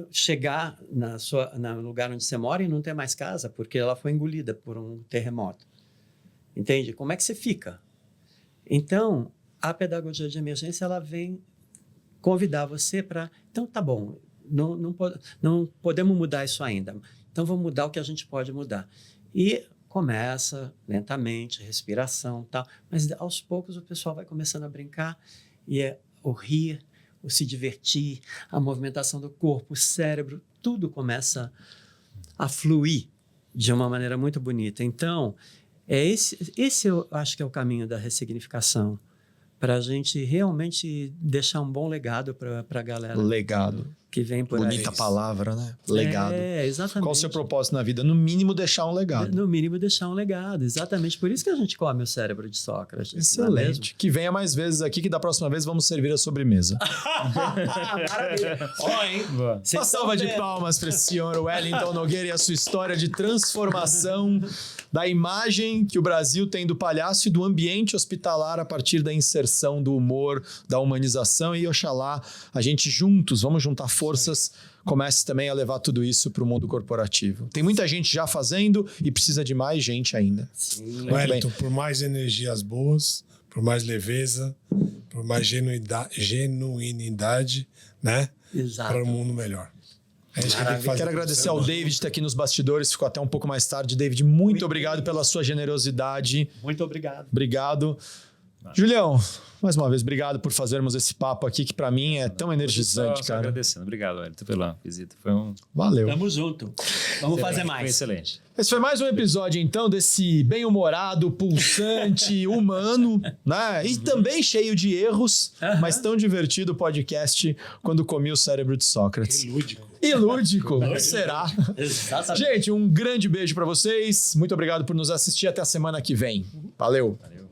chegar no lugar onde você mora e não ter mais casa porque ela foi engolida por um terremoto. Entende? Como é que você fica? Então, a pedagogia de emergência ela vem convidar você para... Então, tá bom, não podemos mudar isso ainda. Então, vamos mudar o que a gente pode mudar. E começa lentamente, respiração e tal, mas aos poucos o pessoal vai começando a brincar e o rir, o se divertir, a movimentação do corpo, o cérebro, tudo começa a fluir de uma maneira muito bonita. Então, esse eu acho que é o caminho da ressignificação, para a gente realmente deixar um bom legado para a galera Legado. que vem por Bonita aí. palavra, né? Legado. É, exatamente. Qual o seu propósito na vida? No mínimo, deixar um legado. No mínimo, deixar um legado. Exatamente. Por isso que a gente come o cérebro de Sócrates. Não é mesmo? Excelente. Que venha mais vezes aqui, que da próxima vez vamos servir a sobremesa. Maravilha. Ó, hein? Boa. Uma salva de palmas para esse senhor Wellington Nogueira e a sua história de transformação da imagem que o Brasil tem do palhaço e do ambiente hospitalar a partir da inserção do humor, da humanização, e oxalá a gente juntos, vamos juntar forças, comece também a levar tudo isso para o mundo corporativo. Tem muita gente já fazendo e precisa de mais gente ainda. Sim. Muito Wellington, bem. por mais energias boas, por mais leveza, por mais genuinidade, né? Exato. Para um mundo melhor. É isso que tem que fazer. Quero agradecer ao David de estar aqui nos bastidores, ficou até um pouco mais tarde. David, muito obrigado pela sua generosidade. Muito obrigado. Obrigado. Julião, mais uma vez, obrigado por fazermos esse papo aqui, que para mim é tão energizante, Só cara. agradecendo. Obrigado, Wellington, pela visita. Foi um... Valeu. Tamo junto. Vamos fazer Foi mais. excelente. Esse foi mais um episódio, então, desse bem-humorado, pulsante, humano, né? E também cheio de erros, mas tão divertido podcast quando comi o cérebro de Sócrates. Lúdico. E lúdico, será? Exatamente. Gente, um grande beijo para vocês. Muito obrigado por nos assistir. Até a semana que vem. Valeu. Valeu.